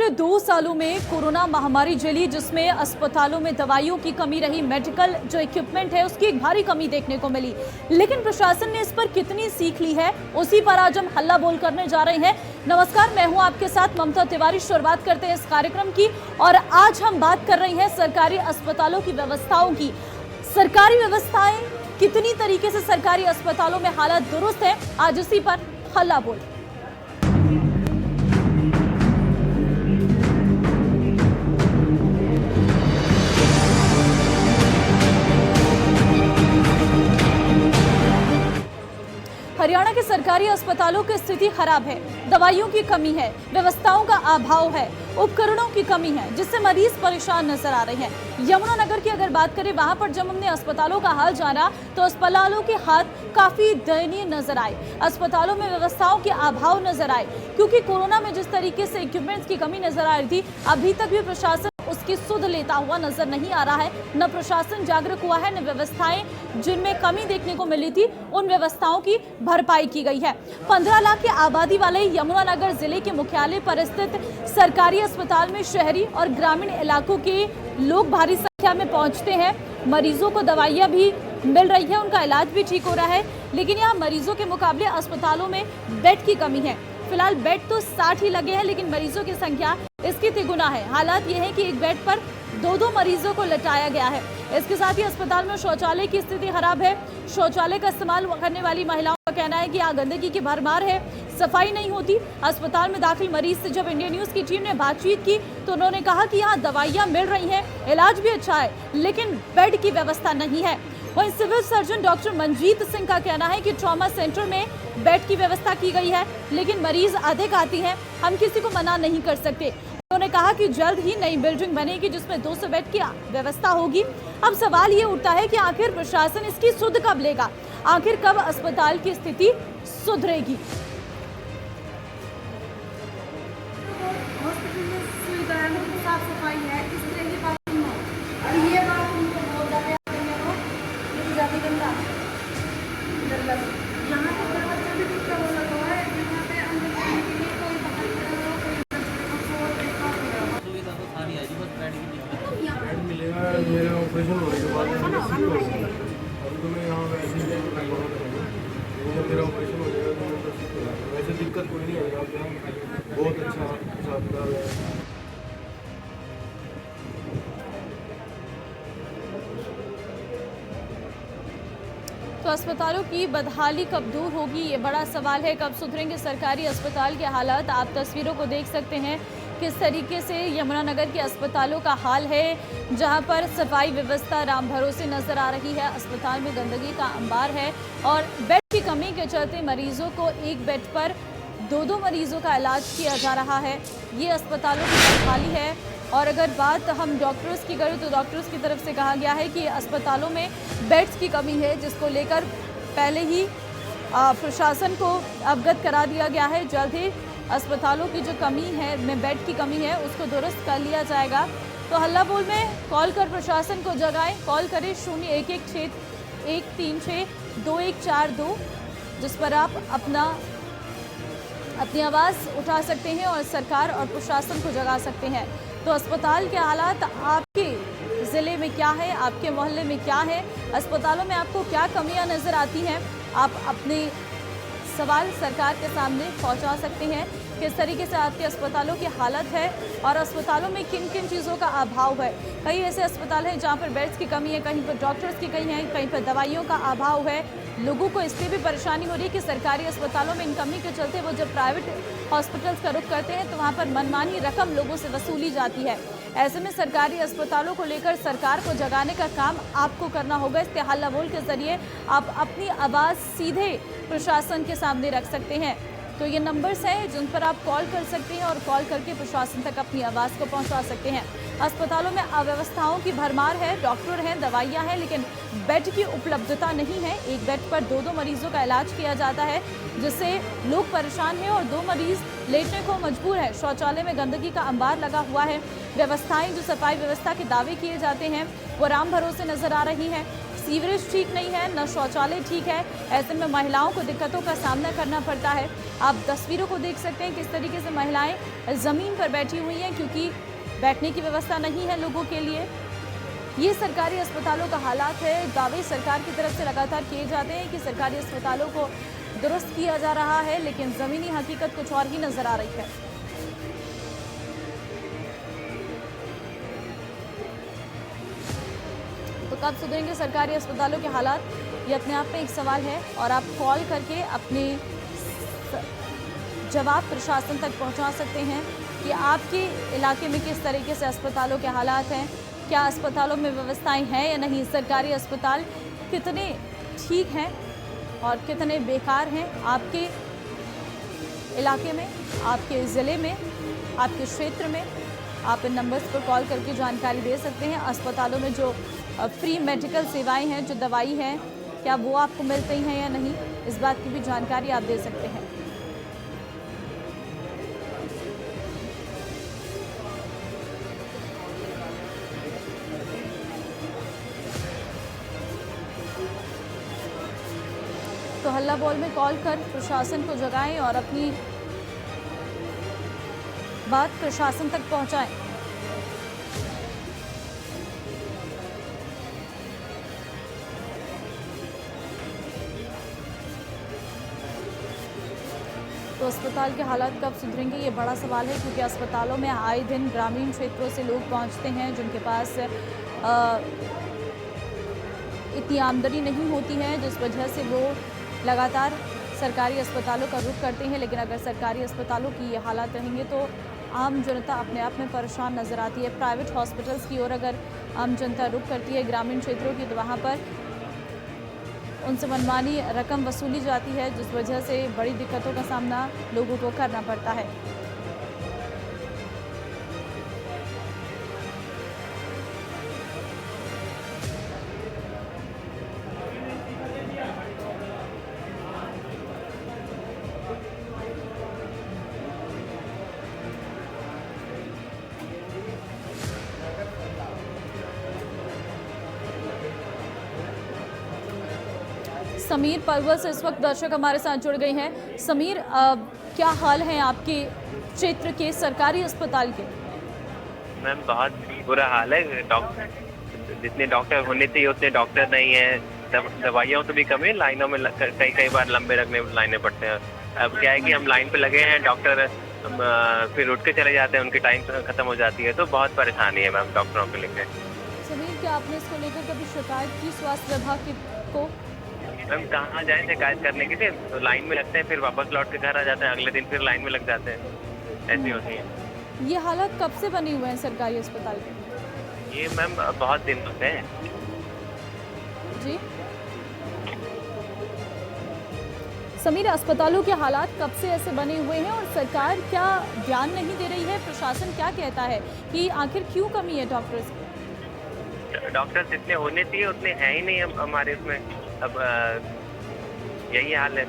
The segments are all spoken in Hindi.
पिछले 2 सालों में कोरोना महामारी झेली, जिसमें अस्पतालों में दवाइयों की कमी रही, मेडिकल जो इक्विपमेंट है उसकी एक भारी कमी देखने को मिली। लेकिन प्रशासन ने इस पर कितनी सीख ली है, उसी पर आज हम हल्ला बोल करने जा रहे हैं। नमस्कार, मैं हूं आपके साथ ममता तिवारी। शुरुआत करते हैं इस कार्यक्रम की और आज हम बात कर रहे हैं सरकारी अस्पतालों की व्यवस्थाओं की। सरकारी व्यवस्थाएं कितनी तरीके से सरकारी अस्पतालों में हालत दुरुस्त है, आज इसी पर हल्ला बोल। हरियाणा के सरकारी अस्पतालों की स्थिति खराब है, दवाइयों की कमी है, व्यवस्थाओं का अभाव है, उपकरणों की कमी है, जिससे मरीज परेशान नजर आ रहे हैं। यमुनानगर की अगर बात करें, वहां पर जब हमने अस्पतालों का हाल जाना तो अस्पतालों के हाथ काफी दयनीय नजर आए। अस्पतालों में व्यवस्थाओं के अभाव नजर आए, क्योंकि कोरोना में जिस तरीके से इक्विपमेंट्स की कमी नजर आ रही थी, अभी तक भी प्रशासन उसकी सुध लेता हुआ नजर नहीं आ रहा है। न प्रशासन जागरूक हुआ है, न व्यवस्थाएं जिनमें कमी देखने को मिली थी उन व्यवस्थाओं की भरपाई की गई है। 15 लाख की आबादी वाले यमुनानगर जिले के मुख्यालय पर स्थित सरकारी अस्पताल में शहरी और ग्रामीण इलाकों के लोग भारी संख्या में पहुंचते हैं। मरीजों को दवाइयां भी मिल रही है, उनका इलाज भी ठीक हो रहा है, लेकिन यहाँ मरीजों के मुकाबले अस्पतालों में बेड की कमी है। फिलहाल बेड तो 60 ही लगे हैं, लेकिन मरीजों की संख्या इसकी तिगुना है। हालात ये है कि एक बेड पर 2-2 मरीजों को लटाया गया है। इसके साथ ही अस्पताल में शौचालय की स्थिति खराब है। शौचालय का इस्तेमाल करने वाली महिलाओं का कहना है कि यहाँ गंदगी की भरमार है, सफाई नहीं होती। अस्पताल में दाखिल मरीज से जब इंडिया न्यूज की टीम ने बातचीत की तो उन्होंने कहा कि यहाँ दवाइयाँ मिल रही हैं, इलाज भी अच्छा है, लेकिन बेड की व्यवस्था नहीं है। वहीं civil surgeon doctor Manjeet Singh का कहना है कि ट्रॉमा सेंटर में बेड की व्यवस्था की गई है, लेकिन मरीज अधिक आती हैं, हम किसी को मना नहीं कर सकते। उन्होंने कहा कि जल्द ही नई बिल्डिंग बनेगी जिसमें 200 बेड की व्यवस्था होगी। अब सवाल ये उठता है कि आखिर प्रशासन इसकी सुध कब लेगा, आखिर कब अस्पताल की स्थिति सुधरेगी। हॉस्पिटल में सुविधाएं मतलब साफ सफाई है, इस तरह की बात नहीं हो। और ये बात उनको बहुत ज़्यादा गंदा यहाँ पे दरवाजा भी टूटा हुआ लगा हुआ है। यहाँ पे अंदर जाने के लिए कोई बाहर खड़ा हो, कोई सुविधा तो सारी है जी, बस बेड की दिक्कत है। बेड मिलेगा, मेरा ऑपरेशन होने के बाद अब तो मैं यहाँ वैसे ही जब मेरा ऑपरेशन हो जाएगा तो मैं शिफ्ट हो जाऊँगा। वैसे दिक्कत कोई नहीं आएगा, आप यहाँ बहुत अच्छा हिसाब है। तो अस्पतालों की बदहाली कब दूर होगी, ये बड़ा सवाल है। कब सुधरेंगे सरकारी अस्पताल के हालात। आप तस्वीरों को देख सकते हैं किस तरीके से यमुनानगर के अस्पतालों का हाल है, जहां पर सफाई व्यवस्था राम भरोसे नजर आ रही है। अस्पताल में गंदगी का अंबार है और बेड की कमी के चलते मरीजों को एक बेड पर 2-2 मरीजों का इलाज किया जा रहा है। ये अस्पतालों की बदहाली है। और अगर बात हम डॉक्टर्स की करें तो डॉक्टर्स की तरफ से कहा गया है कि अस्पतालों में बेड्स की कमी है, जिसको लेकर पहले ही प्रशासन को अवगत करा दिया गया है। जल्द ही अस्पतालों की जो कमी है में बेड की कमी है उसको दुरुस्त कर लिया जाएगा। तो हल्ला बोल में कॉल कर प्रशासन को जगाएं। कॉल करें 0116-136-2142, जिस पर आप अपनी आवाज़ उठा सकते हैं और सरकार और प्रशासन को जगा सकते हैं। तो अस्पताल के हालात आपके ज़िले में क्या है, आपके मोहल्ले में क्या है, अस्पतालों में आपको क्या कमियां नज़र आती हैं, आप अपने सवाल सरकार के सामने पहुंचा सकते हैं। किस तरीके से आपके अस्पतालों की हालत है और अस्पतालों में किन किन चीज़ों का अभाव है। कई ऐसे अस्पताल हैं जहां पर बेड्स की कमी है, कहीं पर डॉक्टर्स की कमी है, कहीं पर दवाइयों का अभाव है। लोगों को इससे भी परेशानी हो रही है कि सरकारी अस्पतालों में इन कमी के चलते वो जब प्राइवेट हॉस्पिटल्स का रुख करते हैं तो वहाँ पर मनमानी रकम लोगों से वसूली जाती है। ऐसे में सरकारी अस्पतालों को लेकर सरकार को जगाने का काम आपको करना होगा। इस हल्ला बोल के जरिए आप अपनी आवाज़ सीधे प्रशासन के सामने रख सकते हैं। तो ये नंबर्स हैं जिन पर आप कॉल कर सकते हैं और कॉल करके प्रशासन तक अपनी आवाज़ को पहुंचा सकते हैं। अस्पतालों में अव्यवस्थाओं की भरमार है, डॉक्टर हैं, दवाइयां हैं, लेकिन बेड की उपलब्धता नहीं है। एक बेड पर 2-2 मरीजों का इलाज किया जाता है, जिससे लोग परेशान हैं और 2 मरीज लेटने को मजबूर है। शौचालय में गंदगी का अंबार लगा हुआ है। व्यवस्थाएं जो सफाई व्यवस्था के दावे किए जाते हैं वो राम भरोसे नजर आ रही हैं। सीवरेज ठीक नहीं है, न शौचालय ठीक है। ऐसे में महिलाओं को दिक्कतों का सामना करना पड़ता है। आप तस्वीरों को देख सकते हैं किस तरीके से महिलाएं ज़मीन पर बैठी हुई हैं, क्योंकि बैठने की व्यवस्था नहीं है लोगों के लिए। ये सरकारी अस्पतालों का हालात है। दावे सरकार की तरफ से लगातार किए जाते हैं कि सरकारी अस्पतालों को दुरुस्त किया जा रहा है, लेकिन ज़मीनी हकीकत कुछ और ही नजर आ रही है। तो कब सुधरेंगे सरकारी अस्पतालों के हालात, ये अपने आप में एक सवाल है और आप कॉल करके अपने जवाब प्रशासन तक पहुंचा सकते हैं कि आपके इलाके में किस तरीके से अस्पतालों के हालात हैं, क्या अस्पतालों में व्यवस्थाएं हैं या नहीं, सरकारी अस्पताल कितने ठीक हैं और कितने बेकार हैं आपके इलाके में, आपके ज़िले में, आपके क्षेत्र में। आप इन नंबर्स पर कॉल करके जानकारी दे सकते हैं। अस्पतालों में जो फ्री मेडिकल सेवाएं हैं, जो दवाई है, क्या वो आपको मिलती हैं या नहीं, इस बात की भी जानकारी आप दे सकते हैं। तो हल्ला बोल में कॉल कर प्रशासन को जगाएं और अपनी बात प्रशासन तक पहुंचाएं। तो अस्पताल के हालात कब सुधरेंगे, ये बड़ा सवाल है, क्योंकि अस्पतालों में आए दिन ग्रामीण क्षेत्रों से लोग पहुंचते हैं जिनके पास इतनी आमदनी नहीं होती है, जिस वजह से वो लगातार सरकारी अस्पतालों का रुख करते हैं। लेकिन अगर सरकारी अस्पतालों की ये हालात रहेंगे तो आम जनता अपने आप में परेशान नज़र आती है। प्राइवेट हॉस्पिटल्स की ओर अगर आम जनता रुख करती है ग्रामीण क्षेत्रों की, तो वहाँ पर उनसे मनमानी रकम वसूली जाती है, जिस वजह से बड़ी दिक्कतों का सामना लोगों को करना पड़ता है। समीर पलवल से इस वक्त दर्शक हमारे साथ जुड़ गए हैं। समीर, क्या हाल है आपके क्षेत्र के सरकारी अस्पताल के? मैम बहुत बुरा हाल है। जितने डॉक्टर होने चाहिए उतने डॉक्टर नहीं है। दवाइयों की भी कमी, लाइनों में कई बार लंबे लगने लाइनें पड़ते हैं। अब क्या है कि हम लाइन पे लगे हैं, डॉक्टर फिर उठ के चले जाते हैं, उनकी टाइम खत्म हो जाती है, तो बहुत परेशानी है मैम डॉक्टरों को लेकर। समीर, क्या आपने इसको लेकर कभी शिकायत की स्वास्थ्य विभाग को? मैम कहाँ जाएं शिकायत करने के लिए, तो लाइन में लगते हैं, फिर वापस लौट के घर आ जाते हैं, अगले दिन फिर लाइन में लग जाते हैं, ऐसी होती है। ये हालत कब से बने हुए हैं सरकारी अस्पताल के? ये मैम बहुत दिन होते हैं जी। समीर, अस्पतालों के हालात कब से ऐसे बने हुए हैं और सरकार क्या ध्यान नहीं दे रही है? प्रशासन क्या कहता है कि आखिर क्यों कमी है डॉक्टर्स की? डॉक्टर जितने होने चाहिए उतने हैं ही नहीं हमारे इसमें। अब यही हाल है।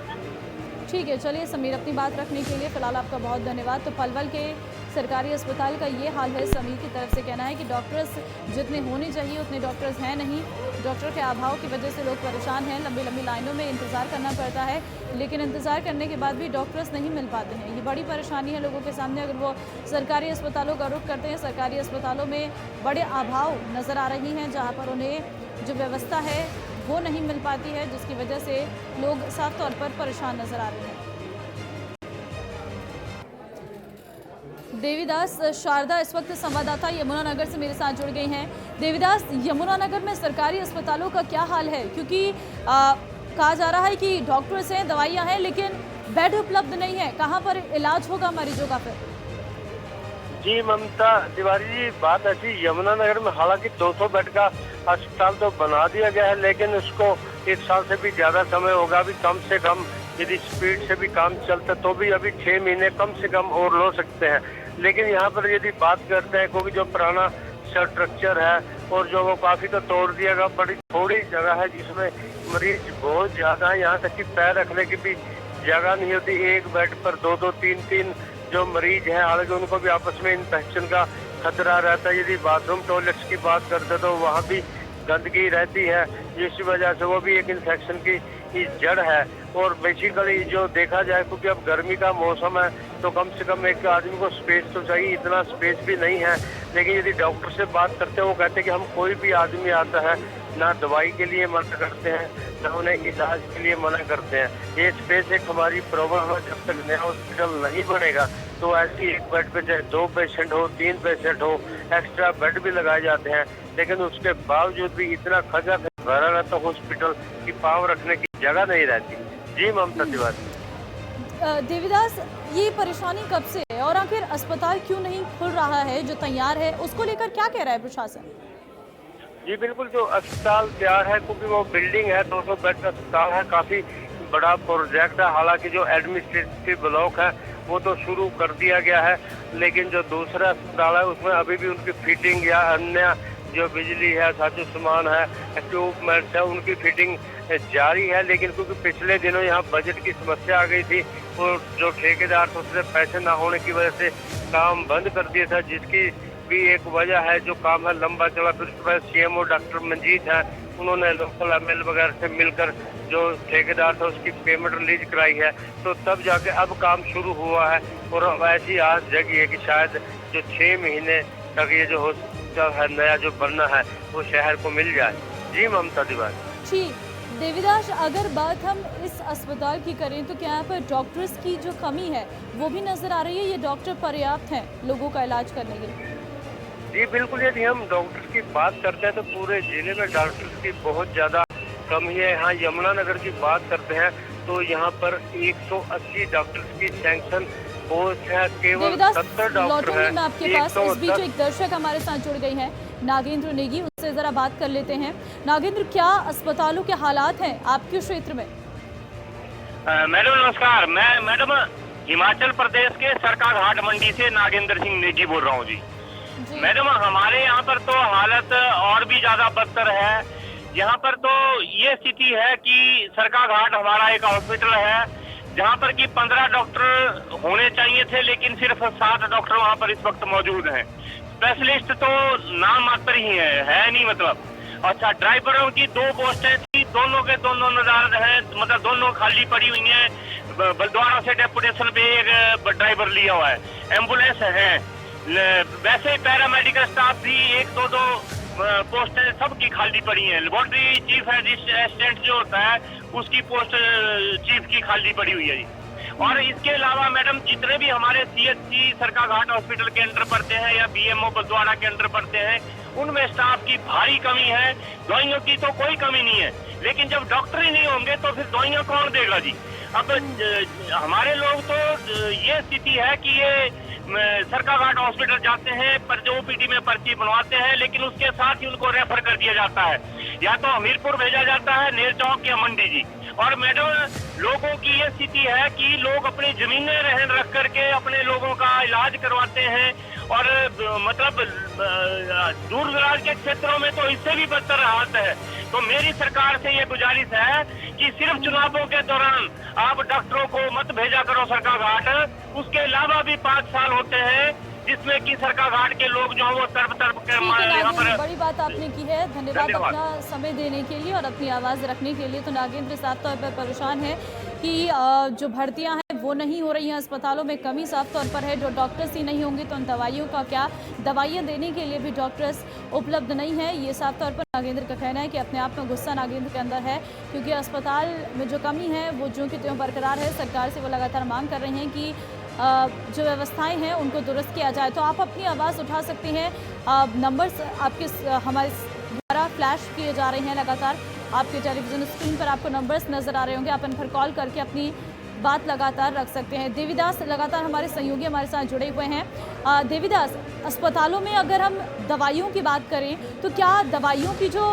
ठीक है, चलिए समीर, अपनी बात रखने के लिए फ़िलहाल आपका बहुत धन्यवाद। तो पलवल के सरकारी अस्पताल का ये हाल है। समीर की तरफ से कहना है कि डॉक्टर्स जितने होने चाहिए उतने डॉक्टर्स हैं नहीं। डॉक्टर के अभाव की वजह से लोग परेशान हैं, लंबी लंबी लाइनों में इंतज़ार करना पड़ता है, लेकिन इंतज़ार करने के बाद भी डॉक्टर्स नहीं मिल पाते हैं। ये बड़ी परेशानी है लोगों के सामने। अगर वो सरकारी अस्पतालों का रुख करते हैं, सरकारी अस्पतालों में बड़े अभाव नज़र आ रही हैं, जहाँ पर उन्हें जो व्यवस्था है वो नहीं मिल पाती है, जिसकी वजह से लोग साफ तौर पर परेशान नजर आ रहे हैं। देवीदास शारदा इस वक्त संवाददाता यमुनानगर से मेरे साथ जुड़ गए हैं। देवीदास, यमुनानगर में सरकारी अस्पतालों का क्या हाल है? क्योंकि कहा जा रहा है कि डॉक्टर्स हैं, दवाइयां हैं, लेकिन बेड उपलब्ध नहीं है। कहां पर इलाज होगा मरीजों का फिर? जी ममता तिवारी जी, बात ऐसी, यमुनानगर में हालांकि 200 बेड का अस्पताल तो बना दिया गया है, लेकिन उसको 1 साल से भी ज्यादा समय होगा। अभी कम से कम यदि स्पीड से भी काम चलता तो भी अभी 6 महीने कम से कम और लो सकते हैं। लेकिन यहाँ पर यदि बात करते हैं, क्योंकि जो पुराना स्ट्रक्चर है और जो वो काफी तो तोड़ दिया गया, बड़ी थोड़ी जगह है जिसमें मरीज बहुत ज्यादा है। यहाँ तक कि पैर रखने की भी जगह नहीं होती। एक बेड पर 2-2, 3-3 जो मरीज हैं, हालांकि उनको भी आपस में इन्फेक्शन का खतरा रहता है। यदि बाथरूम टॉयलेट्स की बात करते तो वहाँ भी गंदगी रहती है, जिस वजह से वो भी एक इन्फेक्शन की जड़ है। और बेसिकली जो देखा जाए, क्योंकि अब गर्मी का मौसम है तो कम से कम एक आदमी को स्पेस तो चाहिए, इतना स्पेस भी नहीं है। लेकिन यदि डॉक्टर से बात करते हैं, वो कहते हैं कि हम कोई भी आदमी आता है ना दवाई के लिए मना करते हैं ना उन्हें इलाज के लिए मना करते हैं। ये स्पेस एक हमारी प्रॉब्लम है। जब तक नया हॉस्पिटल नहीं बनेगा तो ऐसी एक बेड पे चाहे 2 पेशेंट हो, 3 पेशेंट हो, एक्स्ट्रा बेड भी लगाए जाते हैं, लेकिन उसके बावजूद भी इतना खजा भरा रहता हॉस्पिटल की पाँव रखने की जगह नहीं रहती। जी ममता तिवारी। देवीदास, ये परेशानी कब से है और आखिर अस्पताल क्यों नहीं खुल रहा है जो तैयार है, उसको लेकर क्या कह रहा है प्रशासन? जी बिल्कुल, जो अस्पताल तैयार है, क्योंकि वो बिल्डिंग है, 200 बेड का अस्पताल है, काफी बड़ा प्रोजेक्ट है। हालांकि जो एडमिनिस्ट्रेटिव ब्लॉक है वो तो शुरू कर दिया गया है, लेकिन जो दूसरा अस्पताल है उसमें अभी भी उनकी फिटिंग या अन्य जो बिजली है, साजो सामान है, इक्विपमेंट्स है, उनकी फिटिंग जारी है। लेकिन क्योंकि पिछले दिनों यहाँ बजट की समस्या आ गई थी, वो जो ठेकेदार थे उससे पैसे ना होने की वजह से काम बंद कर दिया था, जिसकी भी एक वजह है। जो काम है लंबा चला। फिर उसके बाद सीएमओ डॉक्टर मंजीत है, उन्होंने लोकल एमएल वगैरह से मिलकर जो ठेकेदार था उसकी पेमेंट रिलीज कराई है, तो तब जाके अब काम शुरू हुआ है। और अब ऐसी आस जगी है कि शायद जो 6 महीने तक ये जो हॉस्पिटल है नया जो बनना है वो शहर को मिल जाए। जी ममता तिवारी। जी देवीदास, अगर बात हम इस अस्पताल की करें तो क्या यहाँ पर डॉक्टर्स की जो कमी है वो भी नजर आ रही है? ये डॉक्टर पर्याप्त हैं लोगों का इलाज करने के लिए? जी बिल्कुल, यदि हम डॉक्टर्स की बात करते हैं तो पूरे जिले में डॉक्टर्स की बहुत ज़्यादा कमी है। यहाँ यमुनानगर की बात करते हैं तो यहाँ पर 180 डॉक्टर्स की सैंक्शन पोस्ट है, केवल 70 डॉक्टर हैं। मैं आपके पास इस बीच एक दर्शक हमारे साथ जुड़ गई हैं, नागेंद्र नेगी, उनसे जरा बात कर लेते हैं। नागेंद्र, क्या अस्पतालों के हालात हैं आपके क्षेत्र में? मैडम नमस्कार, मैं मैडम हिमाचल प्रदेश के सरकार घाट मंडी से नागेंद्र सिंह नेगी बोल रहा हूँ। जी मैडम, हमारे यहाँ पर तो हालत और भी ज्यादा बदतर है। यहाँ पर तो ये स्थिति है कि सरकार घाट हमारा एक हॉस्पिटल है जहाँ पर कि 15 डॉक्टर होने चाहिए थे, लेकिन सिर्फ 7 डॉक्टर वहाँ पर इस वक्त मौजूद हैं। स्पेशलिस्ट तो नाम मात्र ही है नहीं मतलब। अच्छा, ड्राइवरों की 2 पोस्टें थी, दोनों के दोनों नजारत हैं, मतलब दोनों खाली पड़ी हुई हैं। बलद्वारा से डेपुटेशन पे एक ड्राइवर लिया हुआ है, एम्बुलेंस है। वैसे ही पैरामेडिकल स्टाफ भी 1-2 पोस्टें सबकी खाली पड़ी हैं। लेबोरेटरी चीफ असिस्टेंट जो होता है उसकी पोस्ट चीफ की खाली पड़ी हुई है जी। और इसके अलावा मैडम जितने भी हमारे सीएचसी सरकार घाट हॉस्पिटल के अंदर पड़ते हैं या बीएमओ बलद्वारा के अंदर पड़ते हैं, उनमें स्टाफ की भारी कमी है। दवाइयों की तो कोई कमी नहीं है, लेकिन जब डॉक्टर ही नहीं होंगे तो फिर दवाइयाँ कौन देगा जी? अब हमारे लोग तो ये स्थिति है कि ये सरकार घाट हॉस्पिटल जाते हैं पर जो ओपीडी में पर्ची बनवाते हैं, लेकिन उसके साथ ही उनको रेफर कर दिया जाता है, या तो हमीरपुर भेजा जाता है, नेर चौक या मंडी जी। और मैडम, लोगों की ये स्थिति है कि लोग अपनी जमीनें रहन रख करके अपने लोगों का इलाज करवाते हैं। और मतलब दूर दराज के क्षेत्रों में तो इससे भी बदतर हालत है। तो मेरी सरकार से ये गुजारिश है कि सिर्फ चुनावों के दौरान आप डॉक्टरों को मत भेजा करो सरकार घाट। उसके अलावा भी 5 साल होते हैं जिसमें कि सरकार घाट के लोग जो वो तरफ के यहाँ पर। बड़ी बात आपने की है, धन्यवाद अपना समय देने के लिए और अपनी आवाज़ रखने के लिए। तो नागेंद्र साफ तौर पर परेशान है कि जो भर्तियां हैं वो नहीं हो रही हैं, अस्पतालों में कमी साफ तौर पर है। जो डॉक्टर्स ही नहीं होंगे तो उन दवाइयों का क्या, दवाइयां देने के लिए भी डॉक्टर्स उपलब्ध नहीं है। ये साफ तौर पर नागेंद्र का कहना है कि अपने आप में गुस्सा नागेंद्र के अंदर है, क्योंकि अस्पताल में जो कमी है वो ज्यों की त्यों बरकरार है। सरकार से वो लगातार मांग कर रहे हैं कि जो व्यवस्थाएं हैं उनको दुरुस्त किया जाए। तो आप अपनी आवाज़ उठा सकते हैं, नंबर्स आपके हमारे द्वारा फ्लैश किए जा रहे हैं लगातार। आपके टेलीविजन स्क्रीन पर आपको नंबर्स नज़र आ रहे होंगे, आप इन पर कॉल करके अपनी बात लगातार रख सकते हैं। देवीदास लगातार हमारे सहयोगी हमारे साथ जुड़े हुए हैं। देवीदास, अस्पतालों में अगर हम दवाइयों की बात करें तो क्या दवाइयों की जो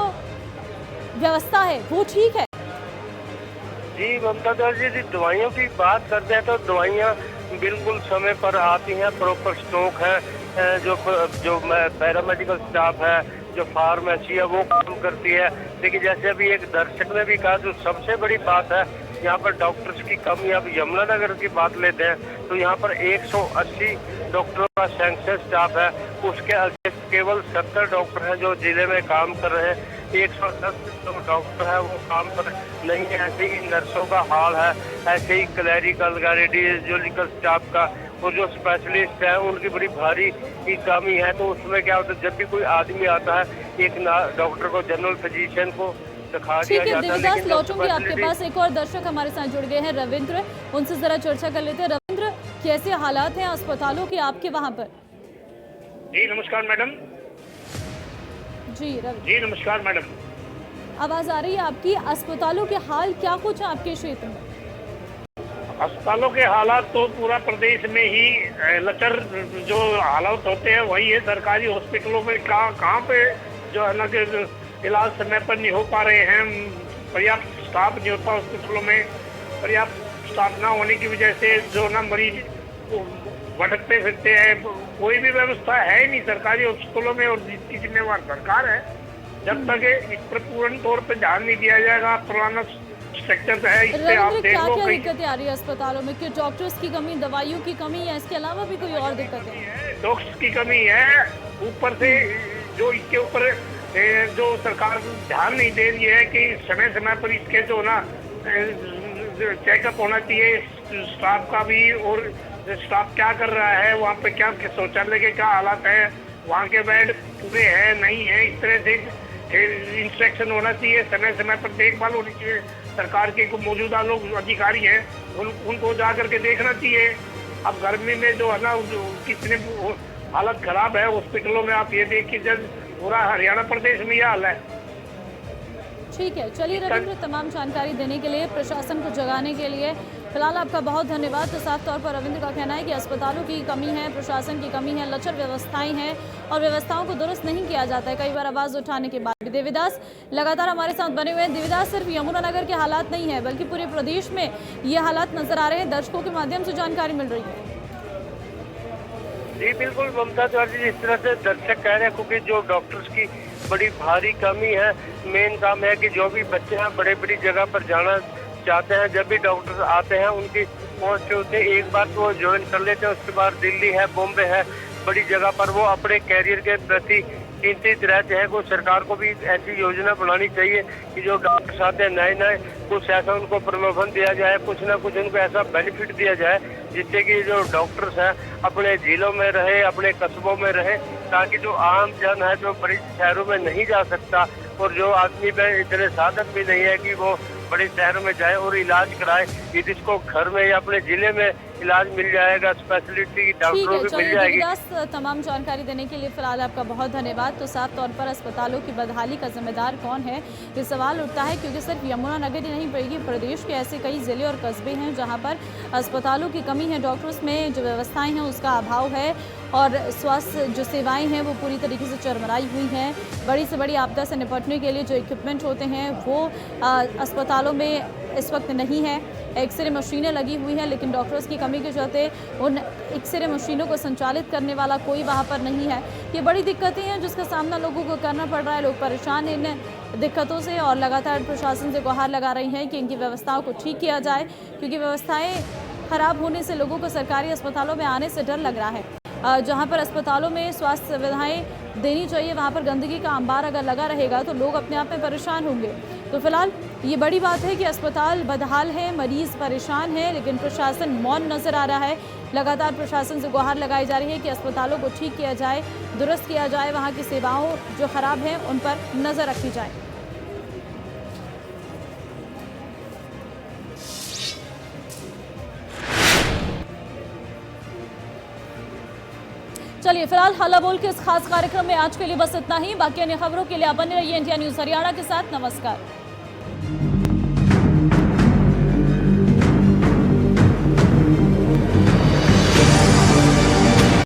व्यवस्था है वो ठीक है? जी ममता जी, दवाइयों की बात करते हैं तो दवाइयाँ बिल्कुल समय पर आती हैं, प्रॉपर स्टॉक है। जो पैरामेडिकल स्टाफ है, जो फार्मेसी है वो काम करती है। लेकिन जैसे अभी एक दर्शक ने भी कहा, जो सबसे बड़ी बात है यहाँ पर डॉक्टर्स की कमी। अब यमुनानगर की बात लेते हैं तो यहाँ पर 180 डॉक्टरों का सैंक्शन स्टाफ है, उसके अगेंस्ट केवल 70 डॉक्टर हैं जो जिले में काम कर रहे हैं। 110 जो डॉक्टर है वो काम पर नहीं है। ऐसे ही नर्सों का हाल है, ऐसे ही क्लैरिकल का, रेडियोलॉजिकल स्टाफ का और जो स्पेशलिस्ट है उनकी बड़ी भारी की कमी है। तो उसमें क्या होता है, जब भी कोई आदमी आता है एक डॉक्टर को, जनरल फिजिशियन को दिखा दिया ठीक है जाता है। देवीदास, लेकिन जो लौटूंगी आपके facility- पास। एक और दर्शक हमारे साथ जुड़ गए हैं, रविंद्र, उनसे जरा चर्चा कर लेते हैं। रविंद्र, कैसे हालात हैं अस्पतालों के आपके वहां पर? जी नमस्कार मैडम। जी रविंद्र, जी नमस्कार मैडम। आवाज आ रही है आपकी। अस्पतालों के हाल क्या कुछ है आपके क्षेत्र में? अस्पतालों के हालात तो पूरा प्रदेश में ही लचर जो हालात होते हैं वही है। सरकारी हॉस्पिटलों में कहाँ पे जो है ना कि इलाज समय पर नहीं हो पा रहे हैं, पर्याप्त स्टाफ नहीं होता हॉस्पिटलों में। पर्याप्त स्टाफ ना होने की वजह से जो ना मरीज भटकते फिरते हैं, कोई भी व्यवस्था है ही नहीं सरकारी हॉस्पिटलों में। और जिसकी जिम्मेवार सरकार है, जब तक इस पर पूर्ण तौर पर ध्यान नहीं दिया जाएगा, पुराना स्ट्रक्चर है, इससे आप रविंद्र, देख क्या लो क्या कहीं दिक्कतें आ रही है अस्पतालों में? कि डॉक्टर्स की कमी, दवाइयों की कमी, या इसके अलावा भी कोई और दिक्कतें? डॉक्टर्स की कमी है। ऊपर से जो इसके ऊपर जो सरकार ध्यान नहीं दे रही है कि समय समय पर इसके जो ना चेकअप होना चाहिए स्टाफ का भी, और स्टाफ क्या कर रहा है वहाँ पे, क्या शौचालय के क्या हालात है, वहाँ के बेड पूरे हैं नहीं है, इस तरह से इंस्ट्रक्शन होना चाहिए। समय समय पर देखभाल होनी चाहिए। सरकार के मौजूदा लोग अधिकारी हैं उनको जा करके देखना चाहिए। अब गर्मी में जो है ना कितने हालत खराब है हॉस्पिटलों में, आप ये देखिए, जब पूरा हरियाणा प्रदेश में यह हाल है। ठीक है, चलिए रविंद्र, तमाम जानकारी देने के लिए, प्रशासन को जगाने के लिए फिलहाल आपका बहुत धन्यवाद। तो साफ तौर पर रविंद्र का कहना है कि अस्पतालों की कमी है, प्रशासन की कमी है, लचर व्यवस्थाएं हैं और व्यवस्थाओं को दुरुस्त नहीं किया जाता है, कई बार आवाज़ उठाने के बाद भी। देवीदास लगातार हमारे साथ बने हुए हैं। देवीदास, सिर्फ यमुनानगर के हालात नहीं है बल्कि पूरे प्रदेश में ये हालात नजर आ रहे हैं, दर्शकों के माध्यम से जानकारी मिल रही है। जी बिल्कुल ममता तिवारी जी, इस तरह से दर्शक कह रहे हैं क्योंकि जो डॉक्टर्स की बड़ी भारी कमी है। मेन काम है कि जो भी बच्चे हैं बड़े बड़ी जगह पर जाना चाहते हैं, जब भी डॉक्टर्स आते हैं उनकी पहुंच होते हैं, एक बार तो वो ज्वाइन कर लेते हैं, उसके बाद दिल्ली है, बॉम्बे है, बड़ी जगह पर वो अपने कैरियर के प्रति चिंतित रहते हैं। को सरकार को भी ऐसी योजना बनानी चाहिए कि जो डॉक्टर्स आते हैं नए नए, कुछ ऐसा उनको प्रमोशन दिया जाए, कुछ ना कुछ उनको ऐसा बेनिफिट दिया जाए जिससे कि जो डॉक्टर्स हैं अपने जिलों में रहे, अपने कस्बों में रहे, ताकि जो आम जन है जो बड़ी शहरों में नहीं जा सकता और जो आदमी पे इतने साधन भी नहीं है कि वो बड़े शहरों में जाए और इलाज कराए, यदि इसको घर में या अपने जिले में इलाज मिल जाएगा, स्पेशलिटी ठीक डॉक्टरों है, भी मिल चलिए जाएगी। देवीदास, तमाम जानकारी देने के लिए फिलहाल आपका बहुत धन्यवाद। तो साफ तौर पर अस्पतालों की बदहाली का जिम्मेदार कौन है, ये सवाल उठता है, क्योंकि सिर्फ यमुनानगर ही नहीं बल्कि प्रदेश के ऐसे कई जिले और कस्बे हैं जहां पर अस्पतालों की कमी है, डॉक्टर्स में जो व्यवस्थाएं हैं उसका अभाव है और स्वास्थ्य जो सेवाएं हैं वो पूरी तरीके से चरमराई हुई हैं। बड़ी से बड़ी आपदा से निपटने के लिए जो इक्विपमेंट होते हैं वो अस्पतालों में इस वक्त नहीं है। एक्सरे मशीनें लगी हुई हैं लेकिन डॉक्टर्स की कमी के चलते उन एक्सरे मशीनों को संचालित करने वाला कोई वहाँ पर नहीं है। ये बड़ी दिक्कतें हैं जिसका सामना लोगों को करना पड़ रहा है। लोग परेशान हैं इन दिक्कतों से और लगातार प्रशासन से गुहार लगा रही हैं कि इनकी व्यवस्थाओं को ठीक किया जाए, क्योंकि व्यवस्थाएं खराब होने से लोगों को सरकारी अस्पतालों में आने से डर लग रहा है। जहाँ पर अस्पतालों में स्वास्थ्य सुविधाएं देनी चाहिए वहाँ पर गंदगी का अंबार अगर लगा रहेगा तो लोग अपने आप में परेशान होंगे। तो फिलहाल ये बड़ी बात है कि अस्पताल बदहाल है, मरीज परेशान है, लेकिन प्रशासन मौन नजर आ रहा है। लगातार प्रशासन से गुहार लगाई जा रही है कि अस्पतालों को ठीक किया जाए, दुरुस्त किया जाए, वहाँ की सेवाओं जो खराब हैं उन पर नजर रखी जाए। चलिए फिलहाल हल्ला बोल के इस खास कार्यक्रम में आज के लिए बस इतना ही। बाकी अन्य खबरों के लिए आप बने रहिए इंडिया न्यूज हरियाणा के साथ। नमस्कार।